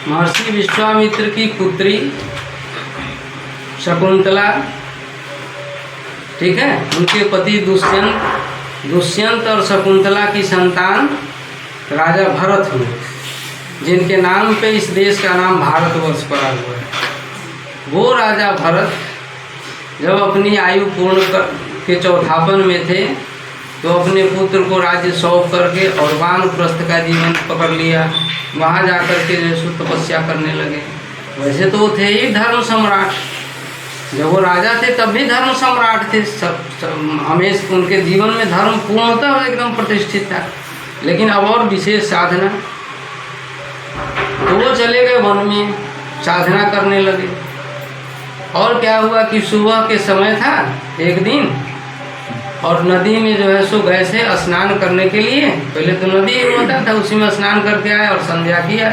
महर्षि विश्वामित्र की पुत्री शकुंतला, ठीक है, उनके पति दुष्यंत और शकुंतला की संतान राजा भरत हुए, जिनके नाम पे इस देश का नाम भारतवर्ष पड़ा हुआ है। वो राजा भरत जब अपनी आयु पूर्ण के चौथापन में थे तो अपने पुत्र को राज्य सौंप करके और वानप्रस्थ का जीवन पकड़ लिया। वहाँ जाकर के जो तपस्या करने लगे। वैसे तो वो थे ही धर्म सम्राट, जब वो राजा थे तब भी धर्म सम्राट थे। हमेशा उनके जीवन में धर्म पूर्णतः एकदम प्रतिष्ठित था। लेकिन अब और विशेष साधना, तो वो चले गए वन में साधना करने लगे। और क्या हुआ कि सुबह के समय था एक दिन, और नदी में जो है सो गए से स्नान करने के लिए। पहले तो नदी होता था, उसी में स्नान करके आए और संध्या किया,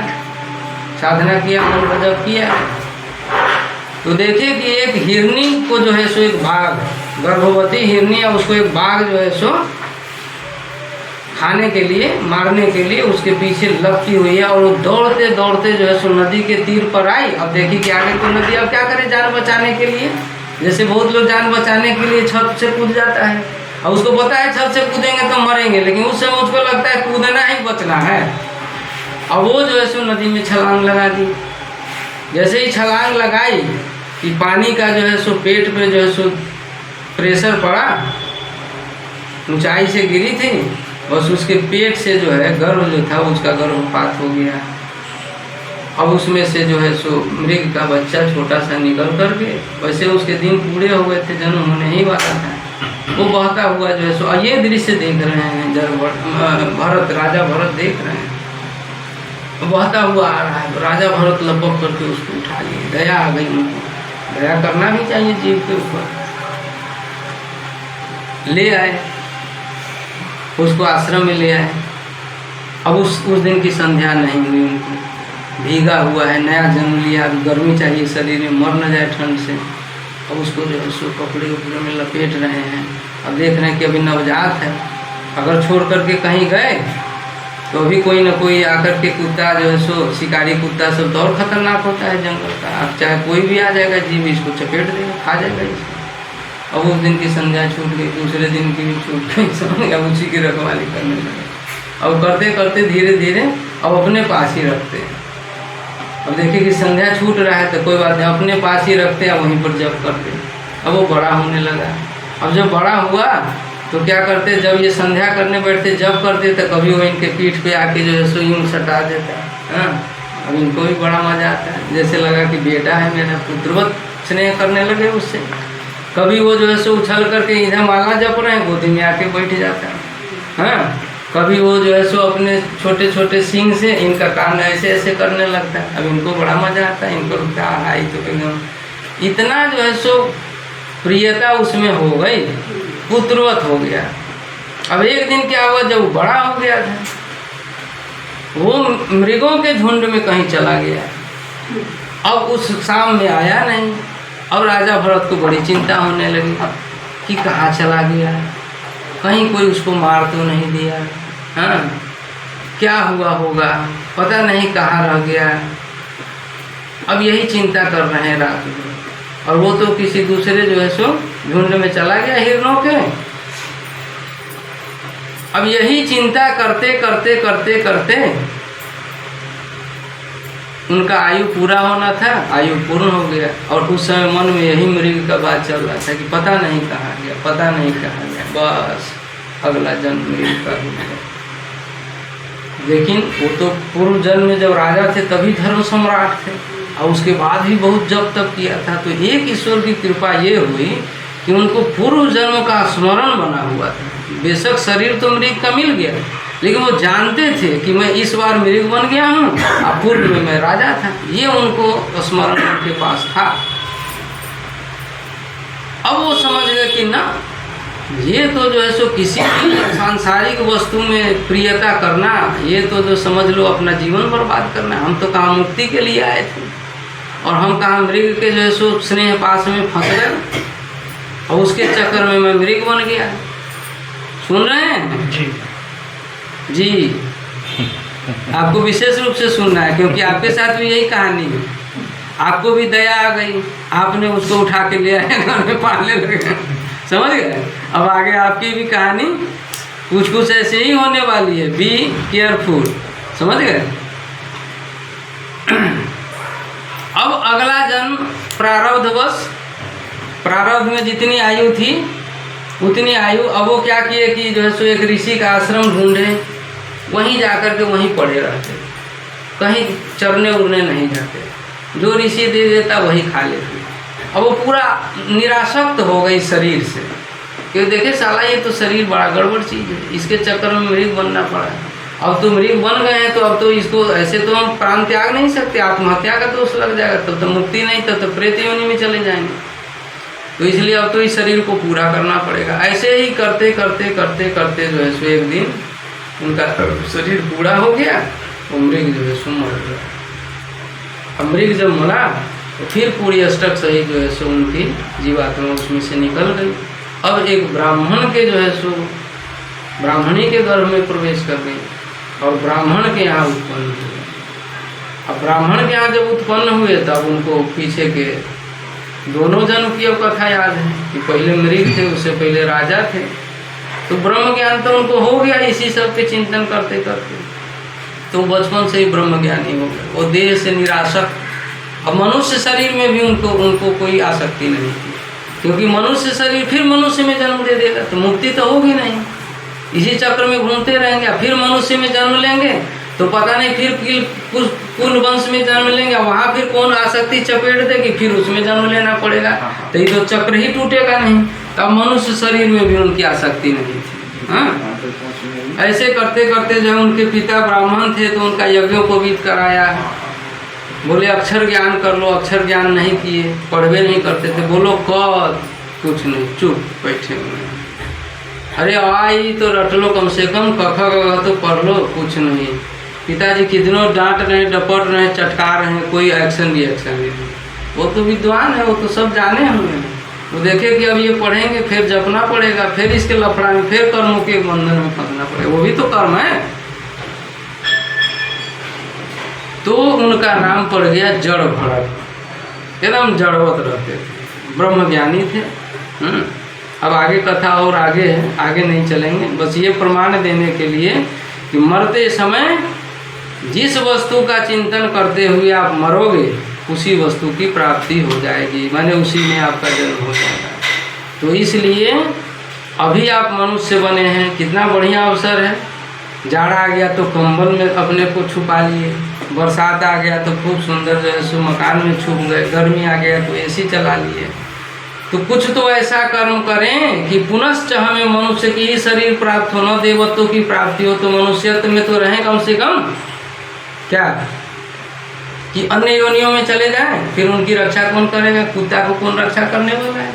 साधना किया, मन भजप किया। तो देखे कि एक हिरनी को जो है सो एक बाघ, गर्भवती हिरनी है, उसको एक बाघ जो है सो खाने के लिए, मारने के लिए उसके पीछे लगती हुई है। और वो दौड़ते दौड़ते जो है सो नदी के तीर पर आई। अब देखी कि आगे तो नदी, अब क्या करे जान बचाने के लिए। जैसे बहुत लोग जान बचाने के लिए छत से कूद जाता है, और उसको पता है छत से कूदेंगे तो मरेंगे, लेकिन उस समय उसको लगता है कूदना ही बचना है। अब वो जो है सो नदी में छलांग लगा दी। जैसे ही छलांग लगाई कि पानी का जो है सो पेट पे जो है सो प्रेशर पड़ा, ऊंचाई से गिरी थी, बस उसके पेट से जो है गर्भ जो था उसका गर्भपात हो गया। अब उसमें से जो है सो मृग का बच्चा छोटा सा निकल करके, वैसे उसके दिन पूरे हो गए थे, जन्म होने ही वाला था, वो बहता हुआ जो है सो ये दृश्य देख रहे हैं भरत, राजा भरत देख रहे हैं, बहता हुआ आ रहा है। राजा भरत लपक करके उसको उठा लिए। दया आ गई उनको, दया करना भी चाहिए जीव के ऊपर। ले आए उसको, आश्रम में ले आए। अब उस दिन की संध्या नहीं हुई उनको, भीगा हुआ है, नया जन्म लिया, अभी गर्मी चाहिए शरीर में, मर न जाए ठंड से। अब उसको जो है सो कपड़े उपड़े में लपेट रहे हैं। अब देख रहे हैं कि अभी नवजात है, अगर छोड़ करके कहीं गए तो अभी कोई न कोई आकर के कुत्ता जो है सो, शिकारी कुत्ता सब तो और खतरनाक होता है जंगल का। अब चाहे कोई भी आ जाएगा जीव, इसको चपेट देगा, खा जाएगा इसको। अब उस दिन की संध्या छूट गई, दूसरे दिन की भी छूट गई, समझ गया। उसी की रखवाली करने लगे। अब करते करते धीरे धीरे अब अपने पास ही रखते हैं। अब देखिए कि संध्या छूट रहा है तो कोई बात नहीं, अपने पास ही रखते हैं, वहीं पर जप करते। अब वो बड़ा होने लगा। अब जब बड़ा हुआ तो क्या करते, जब ये संध्या करने बैठते जप करते तो कभी वो इनके पीठ पे आके जो है सो यूँ सटा देता है। हाँ, अब इनको भी बड़ा मजा आता है, जैसे लगा कि बेटा है मेरा, पुत्रवत स्नेह करने लगे उससे। कभी वो जो है सो उछल करके इधर माला जप रहे हैं, गोदी में आके बैठ जाता है। हाँ, कभी वो जो है सो अपने छोटे छोटे सींग से इनका कान ऐसे ऐसे करने लगता है। अब इनको बड़ा मजा आता है, इनको लगता है हाई तो एकदम इतना जो है सो प्रियता उसमें हो गई, पुत्रवत हो गया। अब एक दिन क्या हुआ, जब वो बड़ा हो गया था, वो मृगों के झुंड में कहीं चला गया। अब उस शाम में आया नहीं। अब राजा भरत को बड़ी चिंता होने लगी कि कहाँ चला गया, कहीं कोई उसको मार तो नहीं दिया, हाँ क्या हुआ होगा, पता नहीं कहाँ रह गया। अब यही चिंता कर रहे हैं रात में। और वो तो किसी दूसरे जो है सो झुंड में चला गया हिरणों के। अब यही चिंता करते करते करते करते उनका आयु पूरा होना था, आयु पूर्ण हो गया। और उस समय मन में यही मृग का बात चल रहा था कि पता नहीं कहाँ गया, पता नहीं कहाँ गया, बस अगला जन्म मृग का हो गया। लेकिन वो तो पूर्व जन्म में जब राजा थे तभी धर्म सम्राट थे, और उसके बाद भी बहुत जप तप किया था। तो एक ईश्वर की कृपा ये हुई कि उनको पूर्व जन्म का स्मरण बना हुआ था। बेशक शरीर तो मृग का मिल गया, लेकिन वो जानते थे कि मैं इस बार मृग बन गया हूँ और पूर्व में मैं राजा था, ये उनको स्मरण उनके पास था। अब वो समझ गए कि ना, ये तो जो है सो किसी भी सांसारिक वस्तु में प्रियता करना, ये तो जो समझ लो अपना जीवन बर्बाद करना। हम तो कहाँ मुक्ति के लिए आए थे, और हम कहाँ मृग के जो है सो स्नेह पास में फंस गए, और उसके चक्कर में मैं मृग बन गया। सुन रहे हैं जी? जी, आपको विशेष रूप से सुनना है, क्योंकि आपके साथ भी यही कहानी है। आपको भी दया आ गई, आपने उसको उठा के ले आए, घर में पालने लगे, समझ गए। अब आगे आपकी भी कहानी कुछ कुछ ऐसे ही होने वाली है। बी केयरफुल, समझ गए। अब अगला जन्म प्रारब्धवश, प्रारब्ध में जितनी आयु थी उतनी आयु, अब वो क्या किए कि जो है सो एक ऋषि का आश्रम ढूंढे, वहीं जाकर के वहीं पड़े रहते, कहीं चरने उड़ने नहीं जाते, जो ऋषि दे देता वही खा लेते। अब वो पूरा निरासक्त हो गई शरीर से, क्योंकि देखे साला ये तो शरीर बड़ा गड़बड़ चीज़ है, इसके चक्कर में मृग बनना पड़ा। अब तो मृग बन गए हैं तो अब तो इसको ऐसे तो हम प्राण त्याग नहीं सकते, आत्महत्या का दोष लग जाएगा, तब तो मुक्ति नहीं, तब तो प्रेत योनि में चले जाएंगे। तो इसलिए अब तो इस शरीर को पूरा करना पड़ेगा। ऐसे ही करते करते करते करते जो है सो एक दिन उनका शरीर पूरा हो गया, वो मृग जो है सो मर गया। अब मृग जब मरा तो फिर पूरी अष्टक सही जो है सो उनकी जीवात्मा उसमें से निकल गई। अब एक ब्राह्मण के जो है सो ब्राह्मणी के गर्भ में प्रवेश कर गई, और ब्राह्मण के यहाँ उत्पन्न हुए। अब ब्राह्मण के यहाँ जब उत्पन्न हुए तब उनको पीछे के दोनों जन्म की अब कथा याद है कि पहले मृग थे, उससे पहले राजा थे। तो ब्रह्म ज्ञान तो उनको हो गया इसी सब के चिंतन करते करते, तो बचपन से ही ब्रह्म ज्ञानी हो गए। वो देह से निरासक्त, अब मनुष्य शरीर में भी उनको कोई आसक्ति नहीं थी, क्योंकि मनुष्य शरीर फिर मनुष्य में जन्म दे देगा तो मुक्ति तो होगी नहीं, इसी चक्र में घूमते रहेंगे। फिर मनुष्य में जन्म लेंगे तो पता नहीं फिर कुल वंश में जन्म लेंगे, वहाँ फिर कौन आसक्ति चपेट देगी, फिर उसमें जन्म लेना पड़ेगा, तो ये तो चक्र ही टूटेगा नहीं। तब मनुष्य शरीर में भी उनकी आसक्ति नहीं थी। हाँ, ऐसे करते करते जो उनके पिता ब्राह्मण थे तो उनका यज्ञोपवीत कराया, बोले अक्षर ज्ञान कर लो, अक्षर ज्ञान नहीं किए, पढ़वे नहीं करते थे, बोलो कद, कुछ नहीं, चुप बैठे हुए। अरे आई तो रट लो कम से कम, क ख ग तो पढ़ लो, कुछ नहीं। पिताजी कितनों डांट रहे, डपट रहे, चटका रहे, कोई एक्शन रिएक्शन नहीं। वो तो विद्वान है, वो तो सब जाने हुए हैं, वो देखे कि अब ये पढ़ेंगे फिर जपना पड़ेगा, फिर इसके लफड़ा में, फिर कर्मों के बंधन में फंसना पड़ेगा, वो भी तो कर्म है। तो उनका नाम पड़ गया जड़ भरत, एकदम जड़वत रहते थे, ब्रह्म ज्ञानी थे। अब आगे कथा और आगे है, आगे नहीं चलेंगे, बस ये प्रमाण देने के लिए कि मरते समय जिस वस्तु का चिंतन करते हुए आप मरोगे उसी वस्तु की प्राप्ति हो जाएगी, माने उसी में आपका जन्म हो जाएगा। तो इसलिए अभी आप मनुष्य बने हैं, कितना बढ़िया अवसर है। जाड़ा आ गया तो कंबल में अपने को छुपा लिए, बरसात आ गया तो खूब सुंदर जो है सो मकान में छुप गए, गर्मी आ गया तो एसी चला लिए। तो कुछ तो ऐसा कर्म करें कि पुनश्च हमें मनुष्य की ही शरीर प्राप्त हो, न देवत्व की प्राप्ति हो, तो मनुष्यत्व में तो रहें कम से कम, क्या कि अन्य योनियों में चले जाएं, फिर उनकी रक्षा कौन करेगा? कुत्ता को कौन रक्षा करने वाला है?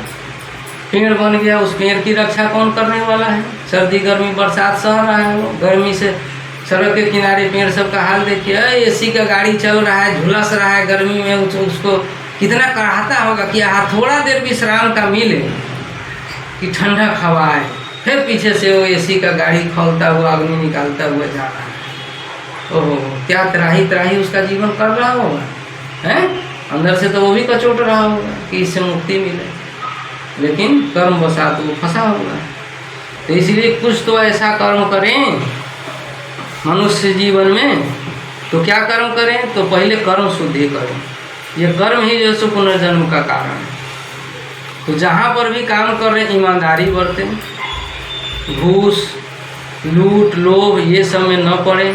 पेड़ बन गया, उस पेड़ की रक्षा कौन करने वाला है? सर्दी गर्मी बरसात सह रहा है, वो गर्मी से सड़क के किनारे पेड़ सबका हाल देखिए, एसी का गाड़ी चल रहा है, झुलस रहा है गर्मी में, उसको कितना कराहता होगा कि यहाँ थोड़ा देर विश्राम का मिले कि ठंडा हवा है, फिर पीछे से वो एसी का गाड़ी खोलता हुआ अग्नि निकालता हुआ जा रहा है। ओहो, क्या त्राही त्राही उसका जीवन कर रहा होगा, हैं? अंदर से तो वो भी कचोट रहा होगा कि इससे मुक्ति मिले, लेकिन कर्म वसात वो फंसा होगा। तो इसलिए कुछ तो ऐसा कर्म करें मनुष्य जीवन में। तो क्या कर्म करें? तो पहले कर्म शुद्धि करें, ये कर्म ही जो है पुनर्जन्म का कारण है। तो जहाँ पर भी काम कर रहे हैं ईमानदारी बरतें, घूस लूट लोभ ये सब में न पड़े,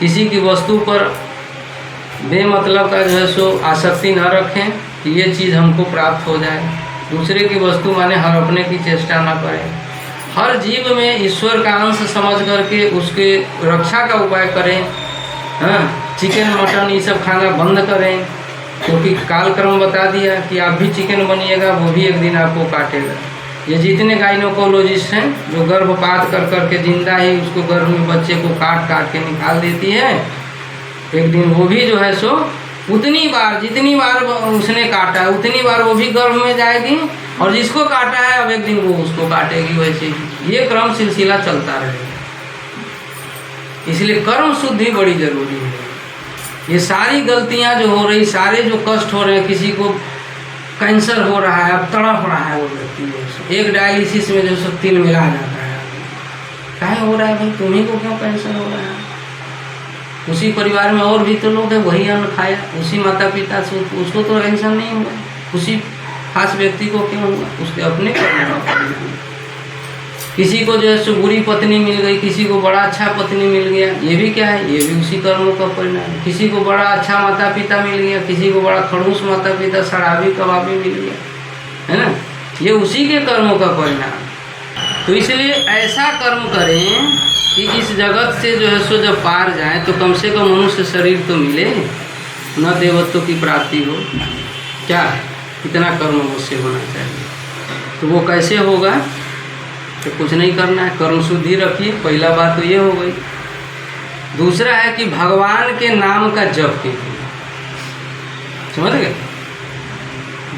किसी की वस्तु पर बेमतलब का जो है सो आसक्ति न रखें कि ये चीज़ हमको प्राप्त हो जाए। दूसरे की वस्तु माने हड़पने की चेष्टा न करें। हर जीव में ईश्वर का अंश समझ करके उसके रक्षा का उपाय करें। हाँ, चिकन मटन ये सब खाना बंद करें, क्योंकि कालक्रम बता दिया कि आप भी चिकन बनिएगा, वो भी एक दिन आपको काटेगा। ये जितने गाइनोकोलॉजिस्ट हैं जो गर्भपात कर करके जिंदा ही उसको गर्भ में बच्चे को काट काट के निकाल देती है, एक दिन वो भी जो है सो उतनी बार जितनी बार उसने काटा है उतनी बार वो भी गर्भ में जाएगी, और जिसको काटा है अब एक दिन वो उसको काटेगी। वैसे ही ये क्रम सिलसिला चलता रहेगा। इसलिए कर्म शुद्धि बड़ी जरूरी है। ये सारी गलतियां जो हो रही, सारे जो कष्ट हो रहे हैं, किसी को कैंसर हो रहा है, अब तड़प रहा है वो व्यक्ति, एक डायलिसिस में जो सब तिल मिला जाता है, काहे हो रहा है भाई, तुम्ही को क्यों कैंसर हो रहा है? उसी परिवार में और भी तो लोग हैं, वही अन्न खाया, उसी माता पिता से, उसको तो कैंसर नहीं हुआ, उसी खास व्यक्ति को क्यों हुआ? उसके अपने कर्म। किसी को जो है सो बुरी पत्नी मिल गई, किसी को बड़ा अच्छा पत्नी मिल गया, ये भी क्या है? ये भी उसी कर्मों का परिणाम है। किसी को बड़ा अच्छा माता पिता मिल गया, किसी को बड़ा खड़ूस माता पिता शराबी कबाबी मिल गया, है ना, ये उसी के कर्मों का परिणाम। तो इसलिए ऐसा कर्म करें कि इस जगत से जो है सो जब पार जाए तो कम से कम मनुष्य शरीर तो मिले, न देवत्व की प्राप्ति हो। क्या इतना कर्म अवश्य होना चाहिए। तो वो कैसे होगा? तो कुछ नहीं करना है, कर्म शुद्धि रखिए। पहला बात तो ये हो गई। दूसरा है कि भगवान के नाम का जप कीजिए। समझ गए?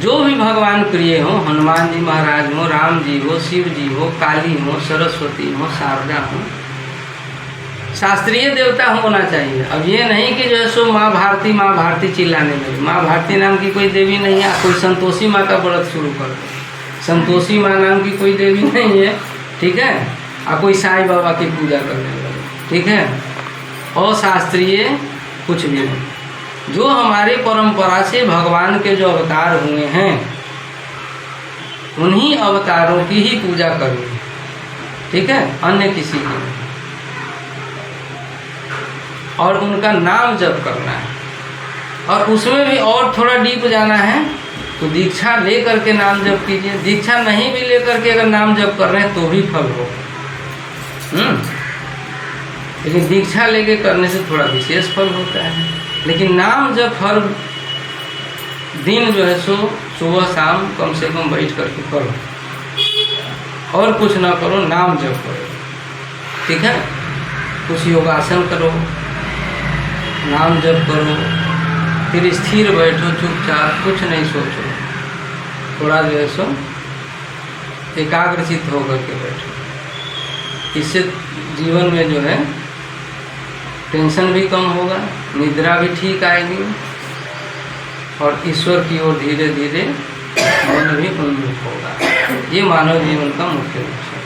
जो भी भगवान प्रिय हो, हनुमान जी महाराज हो, राम जी हो, शिव जी हो, काली हो, सरस्वती हो, शारदा हो, शास्त्रीय देवता होना चाहिए। अब ये नहीं कि जो है सो माँ भारती चिल्लाने लगे। माँ भारती नाम की कोई देवी नहीं है। कोई संतोषी माँ का व्रत शुरू कर दो, संतोषी माँ नाम की कोई देवी नहीं है, ठीक है। और कोई साईं बाबा की पूजा करने लगे, ठीक है। अशास्त्रीय कुछ भी नहीं। जो हमारे परंपरा से भगवान के जो अवतार हुए हैं, उन्हीं अवतारों की ही पूजा करनी, ठीक है, अन्य किसी की नहीं। और उनका नाम जप करना है। और उसमें भी और थोड़ा डीप जाना है तो दीक्षा ले करके नाम जप कीजिए। दीक्षा नहीं भी ले करके अगर नाम जप कर रहे हैं तो भी फल होगा। लेकिन दीक्षा लेके करने से थोड़ा विशेष फल होता है। लेकिन नाम जप हर दिन जो है सो सुबह शाम कम से कम बैठ करके करो, और कुछ ना करो, नाम जप करो, ठीक है। कुछ योगासन करो, नाम जप करो, फिर स्थिर बैठो, चुपचाप, कुछ नहीं सोचो, थोड़ा जो है सो एकाग्रचित होकर के बैठो। इससे जीवन में जो है टेंशन भी कम होगा, निद्रा भी ठीक आएगी, और ईश्वर की ओर धीरे धीरे मन भी उन्मुख होगा। ये मानव जीवन का मुख्य लक्ष्य है।